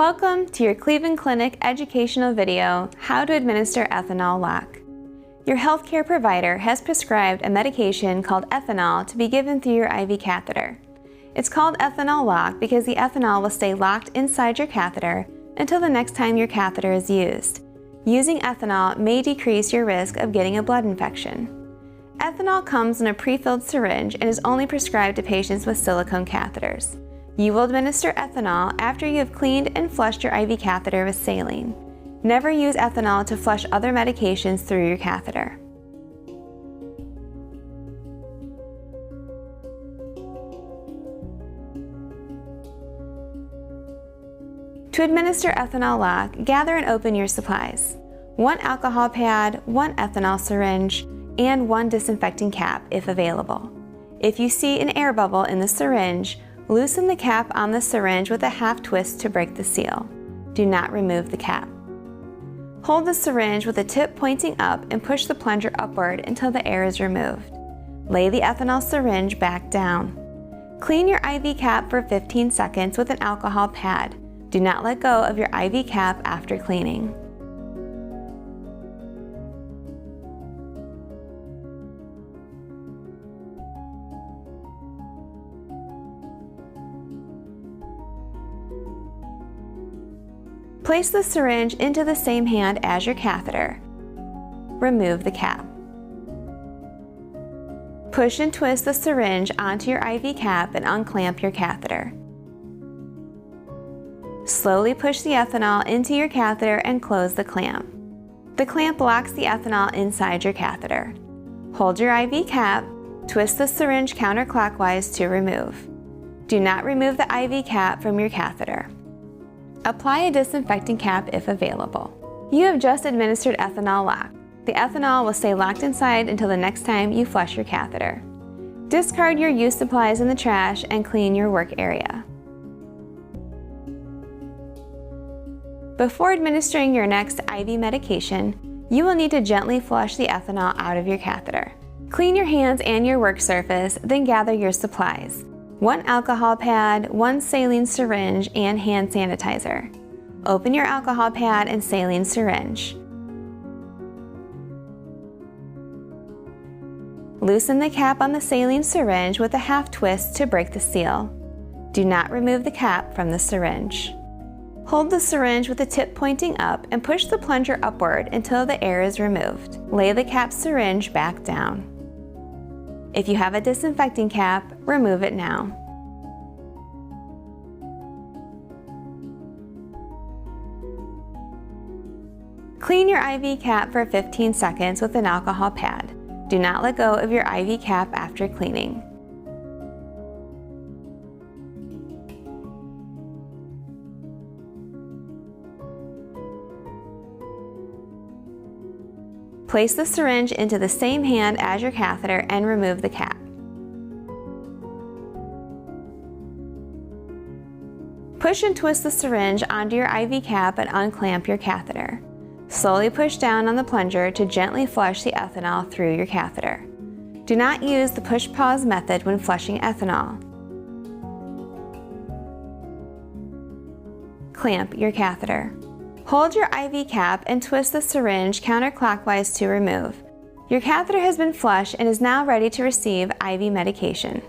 Welcome to your Cleveland Clinic educational video, How to Administer Ethanol Lock. Your healthcare provider has prescribed a medication called ethanol to be given through your IV catheter. It's called ethanol lock because the ethanol will stay locked inside your catheter until the next time your catheter is used. Using ethanol may decrease your risk of getting a blood infection. Ethanol comes in a pre-filled syringe and is only prescribed to patients with silicone catheters. You will administer ethanol after you have cleaned and flushed your IV catheter with saline. Never use ethanol to flush other medications through your catheter. To administer ethanol lock, gather and open your supplies. 1 alcohol pad, 1 ethanol syringe, and 1 disinfecting cap if available. If you see an air bubble in the syringe, loosen the cap on the syringe with a half twist to break the seal. Do not remove the cap. Hold the syringe with the tip pointing up and push the plunger upward until the air is removed. Lay the ethanol syringe back down. Clean your IV cap for 15 seconds with an alcohol pad. Do not let go of your IV cap after cleaning. Place the syringe into the same hand as your catheter. Remove the cap. Push and twist the syringe onto your IV cap and unclamp your catheter. Slowly push the ethanol into your catheter and close the clamp. The clamp locks the ethanol inside your catheter. Hold your IV cap, twist the syringe counterclockwise to remove. Do not remove the IV cap from your catheter. Apply a disinfecting cap if available. You have just administered ethanol lock. The ethanol will stay locked inside until the next time you flush your catheter. Discard your used supplies in the trash and clean your work area. Before administering your next IV medication, you will need to gently flush the ethanol out of your catheter. Clean your hands and your work surface, then gather your supplies. 1 alcohol pad, 1 saline syringe, and hand sanitizer. Open your alcohol pad and saline syringe. Loosen the cap on the saline syringe with a half twist to break the seal. Do not remove the cap from the syringe. Hold the syringe with the tip pointing up and push the plunger upward until the air is removed. Lay the capped syringe back down. If you have a disinfecting cap, remove it now. Clean your IV cap for 15 seconds with an alcohol pad. Do not let go of your IV cap after cleaning. Place the syringe into the same hand as your catheter and remove the cap. Push and twist the syringe onto your IV cap and unclamp your catheter. Slowly push down on the plunger to gently flush the ethanol through your catheter. Do not use the push-pause method when flushing ethanol. Clamp your catheter. Hold your IV cap and twist the syringe counterclockwise to remove. Your catheter has been flushed and is now ready to receive IV medication.